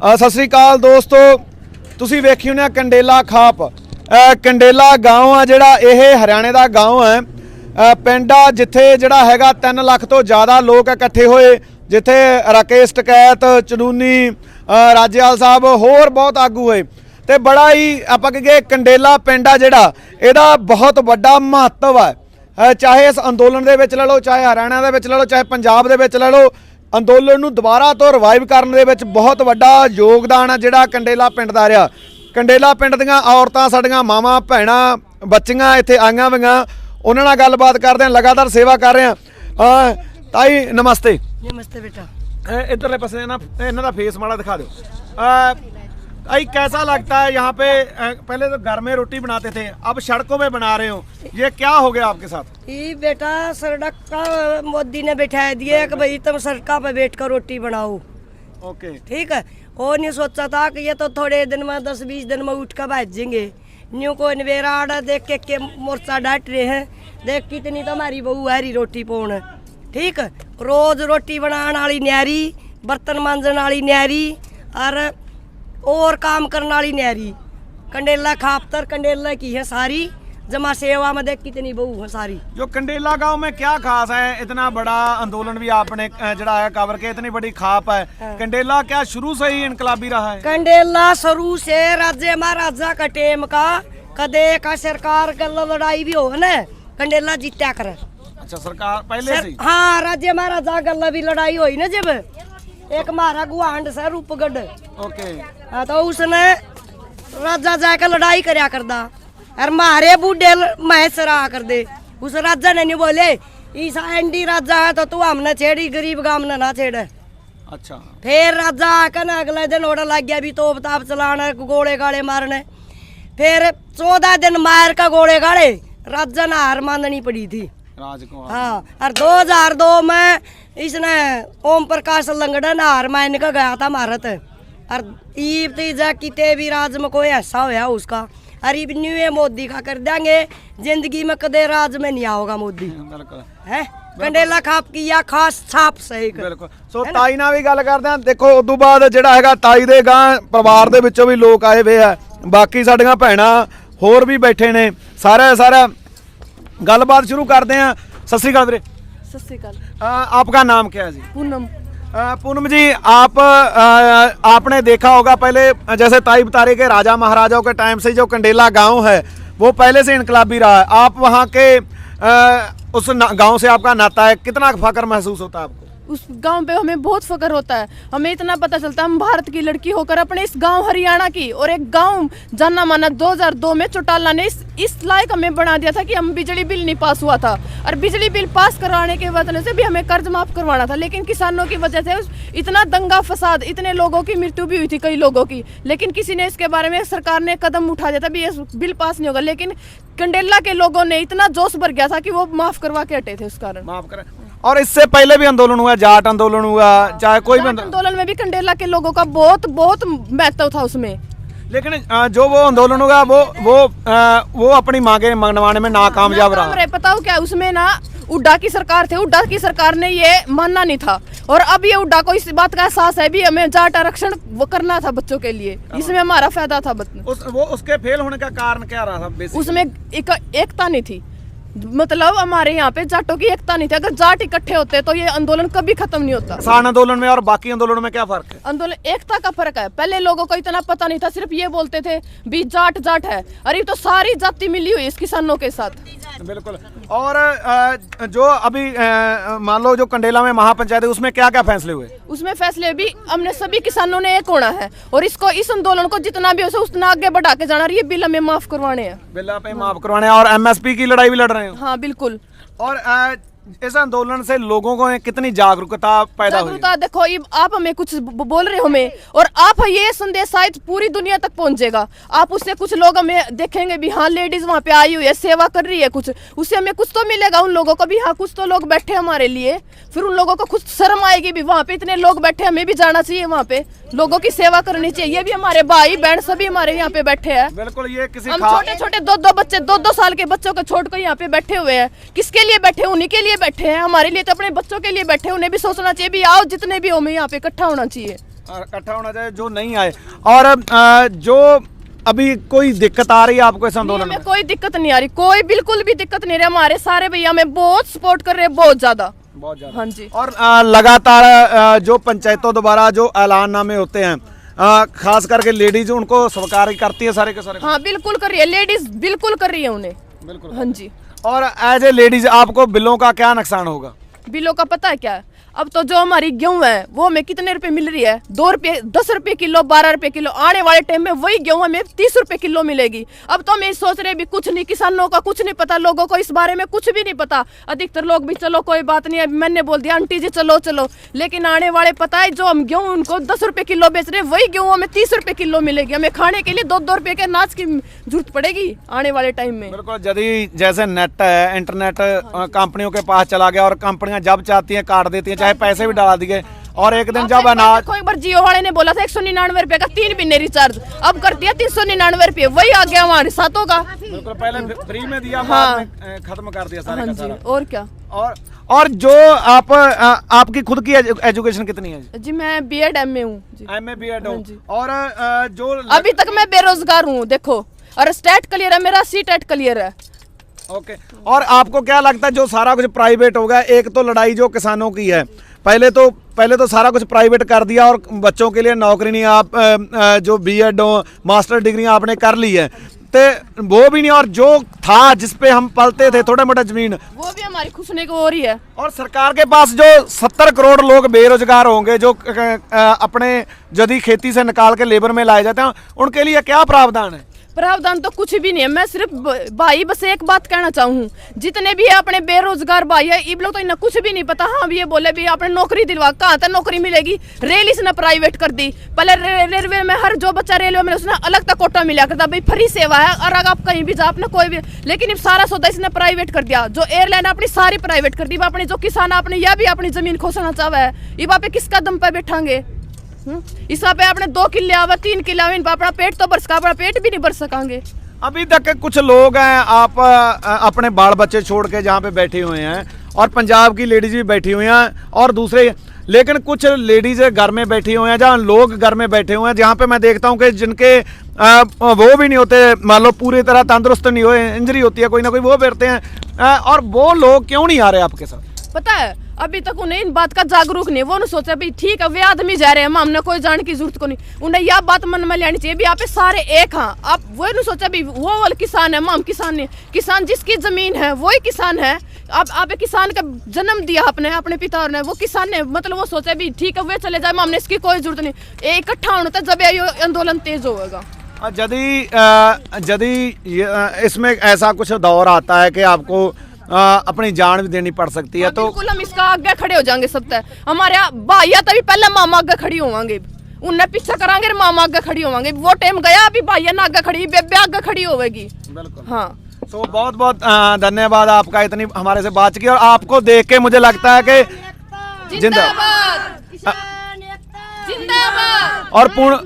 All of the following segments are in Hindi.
सत श्री अकाल दोस्तों, तुसी वेखी होने कंडेला खाप। कंडेला गाँव आ जिहड़ा यह हरियाणे का गाँव है। पिंड आ जिथे जिहड़ा हैगा 3 लाख तो ज़्यादा लोग इकट्ठे होए, जिथे राकेश टकैत, चनूनी, राजेवाल साहब होर बहुत आगू होए ते बड़ा ही आपां कहिए कंडेला पिंड आ जिहड़ा इहदा बहुत वड्डा महत्व है। चाहे इस अंदोलन दे विच लै लो, चाहे हरियाणा दे विच लै लो, चाहे पंजाब दे विच लै लो, अंदोलन नूं दुबारा तो रिवाइव करने दे विच बहुत वड्डा योगदान है जिहड़ा कंडेला पिंड दा रहा। कंडेला पिंड दीआं औरतां साडीआं मावां भैणां बच्चियां इत्थे आईआं होईआं, उन्हां नाल गलबात करदे हैं, लगातार सेवा कर रहे हैं। ताई नमस्ते। नमस्ते बेटा। इधरले पासे ना इन्हां दा फेस माड़ा दिखा दो। आई कैसा लगता है यहाँ पे? पहले तो घर में रोटी बनाते थे, अब सड़कों में बना रहे हो, ये क्या हो गया आपके साथ? ये बेटा सड़क का मोदी ने बैठा दिया कि भाई तुम सड़क पे बैठ कर रोटी बनाओ। ओके, ठीक है। और नहीं सोचा था कि ये तो थोड़े दिन में 10-20 दिन में उठ कर भाजेंगे। न्यू को नवेरा आड़ा देख के मोर्चा डांट रहे हैं, देख कितनी तो हमारी बहू हरी रोटी पौन। ठीक है, रोज रोटी बनाने वाली न्यारी, बर्तन मांजने वाली न्यारी और काम करने वाली न्यारी। कंडेला खापतर कंडेला की है सारी, जमा सेवा में देख कितनी बहू है सारी। जो कंडेला गांव में क्या खास है? इतना बड़ा आंदोलन भी आपने जड़ा है कवर के, इतनी बड़ी खाप है। कंडेला क्या शुरू से ही इनकलाबी रहा है? कंडेला शुरू से राज्य महाराजा का टेम का कदे का सरकार का लड़ाई भी हो ना, कंडेला जीत्या करे। अच्छा, सरकार पहले से? हाँ, राज्य महाराजा गल्ला भी लड़ाई हुई ना जब एक मारा गुआंड से रूपगढ़। ओके। हाँ, तो उसने राजा जाकर लड़ाई करया करदा और मारे बूढ़े महेश रहा कर दे। उस राजा ने नहीं बोले ईसा एंडी राजा है तो तू हमने छेड़ी, गरीब गांव ने ना छेड़। अच्छा। फिर राजा आकर ना अगले दिन ओड़ा लग गया भी तोप ताप चलाना, गोले गाले मारने। फिर 14 दिन मार का गोले गाले राजा ने हार माननी पड़ी थी राजकुमार। हाँ, और 2002 में इसने ओम प्रकाश लंगड़ा ने हार मान का गया था भारत। और ईब तीजा किते भी राज में कोई ऐसा होया उसका, और ईब न्यू मोदी का कर देंगे, जिंदगी में कदे राज में नहीं आओगा मोदी। बिल्कुल है कंडेला खाप की या खास छाप सही। बिल्कुल। सो ताई नाल भी गल करदे हां। देखो उस तो बाद जिहड़ा हैगा ताई दे गां परिवार दे विचों भी लोग आए हुए है, बाकी साडीआं भैणां होर भी बैठे ने, सारा गलबात शुरू करते हैं। सत श्री अकाल वीरे। सत श्री अकाल। आपका नाम क्या है जी? पूनम। पूनम जी, आपने देखा होगा पहले, जैसे ताई बता रही के राजा महाराजाओं के टाइम से जो कंडेला गांव है वो पहले से इनकलाबी रहा है। आप वहाँ के उस गांव से आपका नाता है, कितना फख्र महसूस होता है आपको? उस गांव पे हमें बहुत फख्र होता है। हमें इतना पता चलता है हम भारत की लड़की होकर अपने इस गांव हरियाणा की और एक गांव जाना माना 2002 में चौटाला ने इस लायक हमें बना दिया था कि हम बिजली बिल नहीं पास हुआ था, और बिजली बिल पास करवाने के वजह से भी हमें कर्ज माफ करवाना था। लेकिन किसानों की वजह से इतना दंगा फसाद, इतने लोगों की मृत्यु भी हुई थी, कई लोगों की, लेकिन किसी ने इसके बारे में सरकार ने कदम उठा दिया था भी ये बिल पास नहीं होगा। लेकिन कंडेला के लोगों ने इतना जोश भर गया था कि वो माफ करवा के हटे थे उस कारण। माफ करें। और इससे पहले भी आंदोलन हुआ, जाट आंदोलन हुआ, चाहे कोई भी आंदोलन में भी कंडेला के लोगों का बहुत महत्व था उसमें। लेकिन जो वो आंदोलन होगा वो अपनी मांगे मनवाने में नाकामयाब रहा। पता हो क्या, उसमें ना उड्डा की सरकार थे, उड्डा की सरकार ने ये मानना नहीं था, और अब ये उड्डा को इस बात का एहसास है भी हमें जाट आरक्षण वो करना था बच्चों के लिए, इसमें हमारा फायदा था। उसके फेल होने का कारण क्या रहा था? उसमें एकता नहीं थी, मतलब हमारे यहाँ पे जाटों की एकता नहीं थी। अगर जाट इकट्ठे होते तो ये आंदोलन कभी खत्म नहीं होता। किसान आंदोलन में और बाकी आंदोलनों में क्या फर्क है? आंदोलन एकता का फर्क है। पहले लोगों को इतना पता नहीं था, सिर्फ ये बोलते थे भी जाट जाट है, अरे तो सारी जाति मिली हुई इस किसानों के साथ। बिल्कुल। और जो अभी मान लो जो कंडेला में महापंचायत है, उसमें क्या क्या फैसले हुए? उसमें फैसले भी हमने सभी किसानों ने एक होना है, और इसको इस आंदोलन को जितना भी हो उतना आगे बढ़ा के जाना, और ये बिल हमें माफ करवाने हैं। बिल पे माफ करवाने, और MSP की लड़ाई भी लड़ रहे हो? हाँ बिल्कुल। और इस आंदोलन से लोगों को कितनी जागरूकता पैदा हुई? देखो आप हमें कुछ बोल रहे हो हमें, और आप ये संदेश शायद पूरी दुनिया तक पहुंचेगा। आप उससे कुछ लोग हमें देखेंगे भी हाँ लेडीज वहाँ पे आई हुई है, सेवा कर रही है कुछ, उससे हमें कुछ तो मिलेगा उन लोगों को भी, हाँ कुछ तो लोग बैठे हमारे लिए, फिर उन लोगों को कुछ शर्म आएगी भी वहाँ पे इतने लोग बैठे, हमें भी जाना चाहिए वहाँ पे, लोगों की सेवा करनी चाहिए। ये भी हमारे भाई बहन सभी हमारे यहाँ पे बैठे हैं। बिल्कुल। ये किसी हम छोटे छोटे 2-2 बच्चे 2-2 साल के बच्चों को छोड़कर यहाँ पे बैठे हुए हैं। किसके लिए बैठे? उन्हीं के लिए बैठे हैं, हमारे लिए तो अपने बच्चों के लिए बैठे। उन्हें भी सोचना चाहिए भी आओ जितने भी हो, मैं यहाँ पे इकट्ठा होना चाहिए। इकट्ठा होना चाहिए जो नहीं आए। और जो अभी कोई दिक्कत आ रही है आपको इस आंदोलन में? हमें कोई दिक्कत नहीं आ रही, कोई बिल्कुल भी दिक्कत नहीं रही। हमारे सारे भैया हमें बहुत सपोर्ट कर रहे हैं, बहुत ज्यादा। हाँ जी। और लगातार जो पंचायतों द्वारा जो ऐलाननामे होते हैं, खास करके लेडीज उनको स्वीकार करती है सारे के सारे? हाँ बिल्कुल कर रही है, लेडीज बिल्कुल कर रही है उन्हें। बिल्कुल। हाँ जी। और एज ए लेडीज आपको बिलों का क्या नुकसान होगा? बिलों का पता है क्या है? अब तो जो हमारी गेहूं है वो हमें कितने रुपए मिल रही है? 2 रुपए, 10 रुपए किलो, 12 रुपए किलो। आने वाले टाइम में वही गेहूं हमें 30 रुपए किलो मिलेगी। अब तो हम ये सोच रहे भी कुछ नहीं, किसानों का कुछ नहीं पता, लोगों को इस बारे में कुछ भी नहीं पता। अधिकतर लोग भी चलो कोई बात नहीं है, मैंने बोल दिया आंटी जी चलो चलो, लेकिन आने वाले पता है जो हम गेहूं उनको 10 रुपए किलो बेच रहे, वही गेहूं हमें 30 रुपए किलो मिलेगी। हमें खाने के लिए 2-2 रुपए के अनाज की जरूरत पड़ेगी आने वाले टाइम में। बिल्कुल। यदि जैसे नेट है, इंटरनेट कंपनियों के पास चला गया और कंपनियां जब चाहती हैं काट देती हैं, चाहे पैसे भी डाल दिए, और एक दिन जब अनाज कोई बार जियो वाले ने बोला था 199 रुपए का 3 महीने रिचार्ज, अब कर दिया 399 रुपए, वही आ गया हमारे साथ होगा। बिल्कुल। पहले फ्री में दिया, हाँ। बाद में खत्म कर दिया सारे हाँ का जी। सारा। और क्या। और जो आपकी खुद की एजुकेशन कितनी है जी? जी मैं बीएड एमए हूँ। एमए बीएड हो। हाँ जी। और जो अभी तक मैं बेरोजगार हूँ देखो, और स्टेट क्लियर है मेरा, सी टेट क्लियर है। ओके। और आपको क्या लगता है जो सारा कुछ प्राइवेट हो गया, एक तो लड़ाई जो किसानों की है, पहले तो सारा कुछ प्राइवेट कर दिया और बच्चों के लिए नौकरी नहीं, आप जो बीएड हो, मास्टर डिग्री आपने कर ली है, तो वो भी नहीं, और जो था जिसपे हम पलते थे थोड़ा मोटा जमीन, वो भी हमारी खुशने को हो रही है। और सरकार के पास जो 70 करोड़ लोग बेरोजगार होंगे, जो अपने यदि खेती से निकाल के लेबर में लाए जाते हैं, उनके लिए क्या प्रावधान है? प्रावधान तो कुछ भी नहीं है। मैं सिर्फ भाई बस एक बात कहना चाहूँ, जितने भी है अपने बेरोजगार भाई है, इन लोग तो इन्हें कुछ भी नहीं पता। हाँ ये बोले भी आपने नौकरी दिलवा, कहाँ तक नौकरी मिलेगी? रेल इसने प्राइवेट कर दी। पहले रेलवे में हर जो बच्चा रेलवे में उसने अलग तक कोटा मिला करता, भाई फ्री सेवा है, और अगर आप कहीं भी जाओ अपने कोई भी, लेकिन अब सारा सौदा इसने प्राइवेट कर दिया। जो एयरलाइन अपनी सारी प्राइवेट कर दी, अपने जो किसान आपने यह भी अपनी जमीन खोसना चाहा है, ये वहाँ पे किसका दम पे बैठांगे? इस पे आपने 2 किले आवा, 3 किले आवे, अपना पेट तो भर सका, अपना पेट भी नहीं भर सकांगे। अभी तक कुछ लोग हैं, आप अपने बाल बच्चे छोड़ के जहाँ पे बैठे हुए हैं, और पंजाब की लेडीज भी बैठी हुई हैं, और दूसरे, लेकिन कुछ लेडीज घर में बैठी हुए हैं, जहाँ लोग घर में बैठे हुए हैं, जहाँ पे मैं देखता हूँ कि जिनके वो भी नहीं होते, मान लो पूरी तरह तंदुरुस्त नहीं हुए, इंजरी होती है कोई ना कोई, वो बैठते हैं, और वो लोग क्यों नहीं आ रहे आपके साथ? पता है अभी तक उन्हें इन बात का जागरूक नहीं, वो सोचा भाई ठीक है वे आदमी जा रहे हैं, हमने कोई जाने की जरूरत को नहीं, उन्हें यह बात मन में लेनी चाहिए भी यहाँ पे सारे एक हाँ। आप वो नहीं सोचा भी वो वाले किसान है, हम किसान नहीं, किसान जिसकी जमीन है वही किसान है। आप किसान का जन्म दिया आपने, अपने पिता ने, वो किसान ने, मतलब वो सोचा भी ठीक है वे चले जाए, हमने इसकी कोई जरूरत नहीं। इकट्ठा होना था जब ये आंदोलन तेज होगा। यदि इसमें ऐसा कुछ दौर आता है कि आपको अपनी जान भी देनी पड़ सकती है, तो बिल्कुल हम इसका आगे खड़े हो जाएंगे। सब तक हमारे भाइया तभी पहले मामा आगे खड़ी होंगे, उन्हें पीछा करांगे, मामा आगे खड़ी होंगे। वो टाइम गया, अभी भाइया ना आगे खड़ी, बेबे आगे खड़ी होगी। बिल्कुल। हाँ तो बहुत बहुत धन्यवाद आपका इतनी हमारे से बात की, और आपको देख के मुझे लगता है कि जिंदाबाद और पूर्ण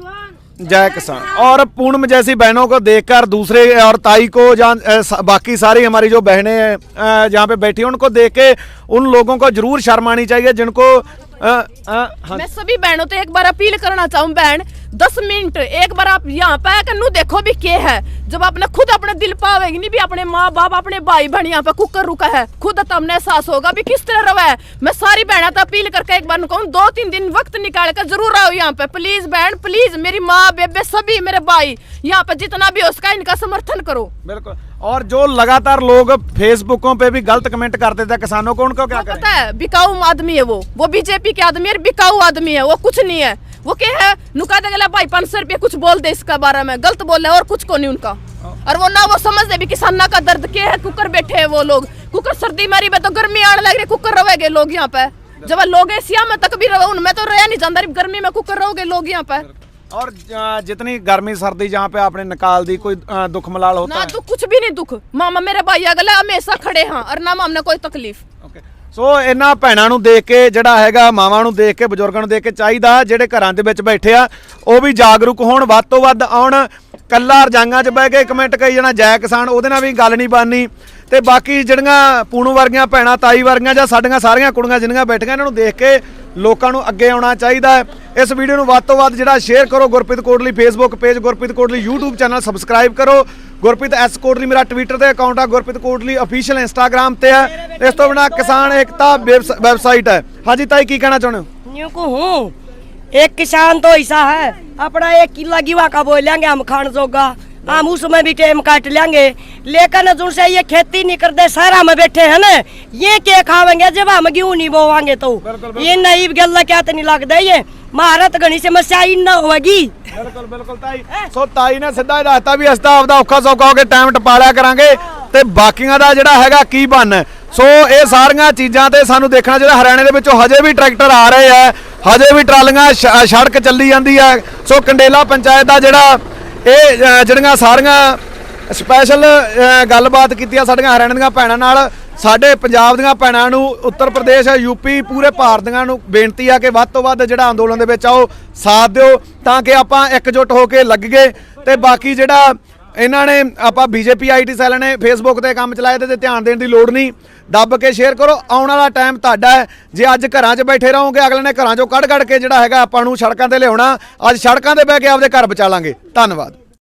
जय किसान, और पूनम जैसी बहनों को देखकर, दूसरे और ताई को, जहाँ बाकी सारी हमारी जो बहनें हैं जहाँ पे बैठी हैं, उनको देख के उन लोगों को जरूर शर्म आनी चाहिए जिनको मैं सभी बहनों तो एक बार अपील करना चाहूँ, बहन 10 मिनट एक बार आप यहाँ पे आकर नू देखो भी क्या है। जब आपने खुद अपने दिल पावेगी नहीं भी अपने माँ बाप, अपने भाई बहन यहाँ पे कुकर रुका है, खुद तमने एहसास होगा भी किस तरह रवा है। मैं सारी बहना तो अपील करके एक बार कहूँ 2-3 दिन वक्त निकाल कर जरूर आओ यहाँ पे, प्लीज बहन प्लीज, मेरी माँ बेबे सभी मेरे भाई यहाँ पे जितना भी हो सका इनका समर्थन करो। बिल्कुल। और जो लगातार लोग फेसबुकों पे भी गलत कमेंट करते थे किसानों को, उनको क्या करें? पता है बिकाऊ आदमी है वो बीजेपी के आदमी है, बिकाऊ आदमी है, वो कुछ नहीं है। वो क्या है नुका देगा भाई 500 रुपये कुछ बोल दे इसका बारे में, गलत बोल रहे और कुछ को नहीं उनका। और वो ना वो समझते भी किसाना का दर्द क्या है। कुकर बैठे है वो लोग, कुकर सर्दी मारी में तो गर्मी आने लग रही, कुकर रहोगे लोग यहाँ पे। जब लोग एशिया में तक भी रहो, उनमें तो रह नहीं जाता, गर्मी में कुकर रहोगे लोग यहाँ पे। और जितनी गर्मी सर्दी जहाँ पे आपने निकाल दी, कोई दुख मलाल होता ना है? दुख कुछ भी नहीं दुख, मामा मेरे भाई अगले हमेशा खड़े हाँ, और ना हमने कोई तकलीफ। ਸੋ ਇਹਨਾਂ ਭੈਣਾਂ ਨੂੰ ਦੇਖ ਕੇ, ਜਿਹੜਾ ਹੈਗਾ ਮਾਵਾਂ ਨੂੰ ਦੇਖ ਕੇ, ਬਜ਼ੁਰਗਾਂ ਨੂੰ ਦੇਖ ਕੇ ਚਾਹੀਦਾ ਜਿਹੜੇ ਘਰਾਂ ਦੇ ਵਿੱਚ ਬੈਠੇ ਆ ਉਹ ਵੀ ਜਾਗਰੂਕ ਹੋਣ, ਵੱਧ ਤੋਂ ਵੱਧ ਆਉਣ। ਕੱਲਾ ਰਜਾਈਆਂ 'ਚ ਬਹਿ ਕੇ ਕਮੈਂਟ ਕਰੀ ਜਾਣਾ ਜੈ ਕਿਸਾਨ, ਉਹਦੇ ਨਾਲ ਵੀ ਗੱਲ ਨਹੀਂ ਬਣਨੀ। ਤੇ ਬਾਕੀ ਜਿਹੜੀਆਂ ਪੂਣੂ ਵਰਗੀਆਂ ਭੈਣਾਂ, ਤਾਈ ਵਰਗੀਆਂ, ਜਾਂ ਸਾਡੀਆਂ ਸਾਰੀਆਂ ਕੁੜੀਆਂ ਜਿੰਨੀਆਂ ਬੈਠੀਆਂ, ਇਹਨਾਂ ਨੂੰ ਦੇਖ ਕੇ ਲੋਕਾਂ ਨੂੰ ਅੱਗੇ ਆਉਣਾ ਚਾਹੀਦਾ ਹੈ। ਇਸ ਵੀਡੀਓ ਨੂੰ ਵੱਧ ਤੋਂ ਵੱਧ ਜਿਹੜਾ ਸ਼ੇਅਰ ਕਰੋ। Gurpreet Kotli Facebook page, Gurpreet Kotli YouTube channel subscribe ਕਰੋ। ਗੁਰਪ੍ਰੀਤ ਐਸ ਕੋਟਲੀ ਮੇਰਾ ਟਵਿੱਟਰ ਤੇ ਅਕਾਊਂਟ ਆ, ਗੁਰਪ੍ਰੀਤ ਕੋਟਲੀ ਅਫੀਸ਼ੀਅਲ ਇੰਸਟਾਗ੍ਰਾਮ ਤੇ ਹੈ। ਇਸ ਤੋਂ ਬਿਨਾਂ ਕਿਸਾਨ ਏਕਤਾ ਵੈਬਸਾਈਟ ਹੈ। ਹਾਂਜੀ ਤਾਈ ਕੀ ਕਹਿਣਾ ਚਾਹੁੰਦੇ ਹੋ? न्यू को हूँ एक किसान तो ऐसा है अपना 1 किला गिवा का बोल लेंगे हम खान जोगा, हम उसमें भी टाइम काट लेंगे। लेकिन जिनसे ये खेती नहीं करते शहर में बैठे हैं ना, ये क्या खावेंगे जब हम गेहूं नहीं बोवांगे तो ये नहीं गल क्या तो नहीं लगता ये महारत घनी समस्या ही ना होगी। ਬਿਲਕੁਲ ਬਿਲਕੁਲ ਤਾਈ। ਸੋ ਤਾਈ ਨੇ ਸਿੱਧਾ ਦੱਸਤਾ ਵੀ ਅਸੀਂ ਤਾਂ ਆਪਦਾ ਔਖਾ ਸੌਖਾ ਹੋ ਕੇ ਟਾਈਮ ਟਪਾ ਲਿਆ ਕਰਾਂਗੇ ਤੇ ਬਾਕੀਆਂ ਦਾ ਜਿਹੜਾ ਹੈਗਾ ਕੀ ਬਣਨਾ। ਸੋ ਇਹ ਸਾਰੀਆਂ ਚੀਜ਼ਾਂ ਤੇ ਸਾਨੂੰ ਦੇਖਣਾ ਚਾਹੀਦਾ। ਹਰਿਆਣੇ ਦੇ ਵਿੱਚੋਂ ਹਜੇ ਵੀ ਟਰੈਕਟਰ ਆ ਰਹੇ ਆ, ਹਜੇ ਵੀ ਟਰਾਲੀਆਂ ਸੜਕ ਚੱਲੀ ਜਾਂਦੀ ਹੈ। ਸੋ ਕੰਡੇਲਾ ਪੰਚਾਇਤ ਦਾ ਜਿਹੜਾ ਇਹ ਜਿਹੜੀਆਂ ਸਾਰੀਆਂ ਸਪੈਸ਼ਲ ਗੱਲਬਾਤ ਕੀਤੀ ਆ ਸਾਡੀਆਂ ਹਰਿਆਣੇ ਦੀਆਂ ਭੈਣਾਂ ਨਾਲ, ਸਾਡੇ ਪੰਜਾਬ ਦੀਆਂ ਭੈਣਾਂ ਨੂੰ, ਉੱਤਰ ਪ੍ਰਦੇਸ਼, ਯੂਪੀ, ਪੂਰੇ ਭਾਰਤ ਦੀਆਂ ਨੂੰ ਬੇਨਤੀ ਆ ਕਿ ਵੱਧ ਤੋਂ ਵੱਧ ਜਿਹੜਾ ਅੰਦੋਲਨ ਦੇ ਵਿੱਚ ਆਓ, ਸਾਥ ਦਿਓ ਤਾਂ ਕਿ ਆਪਾਂ ਇਕਜੁੱਟ ਹੋ ਕੇ ਲੱਗ ਗਏ। ਤੇ ਬਾਕੀ ਜਿਹੜਾ ਇਹਨਾਂ ਨੇ ਆਪਾਂ ਬੀਜੇਪੀ ਆਈਟੀ ਸੈੱਲ ਨੇ ਫੇਸਬੁੱਕ ਤੇ ਕੰਮ ਚਲਾਏ ਤੇ ਧਿਆਨ ਦੇਣ ਦੀ ਲੋੜ ਨਹੀਂ। ਦੱਬ ਕੇ ਸ਼ੇਅਰ ਕਰੋ। ਆਉਣ ਵਾਲਾ ਟਾਈਮ ਤੁਹਾਡਾ ਹੈ। ਜੇ ਅੱਜ ਘਰਾਂ 'ਚ ਬੈਠੇ ਰਹੋਗੇ, ਅਗਲੇ ਨੇ ਘਰਾਂ 'ਚੋਂ ਕੱਢ ਕੇ ਜਿਹੜਾ ਹੈਗਾ ਆਪਾਂ ਨੂੰ ਸੜਕਾਂ ਤੇ ਲਿਆਉਣਾ। ਅੱਜ ਸੜਕਾਂ ਤੇ ਬਹਿ ਕੇ ਆਪਦੇ ਘਰ ਬਚਾ ਲਾਂਗੇ। ਧੰਨਵਾਦ।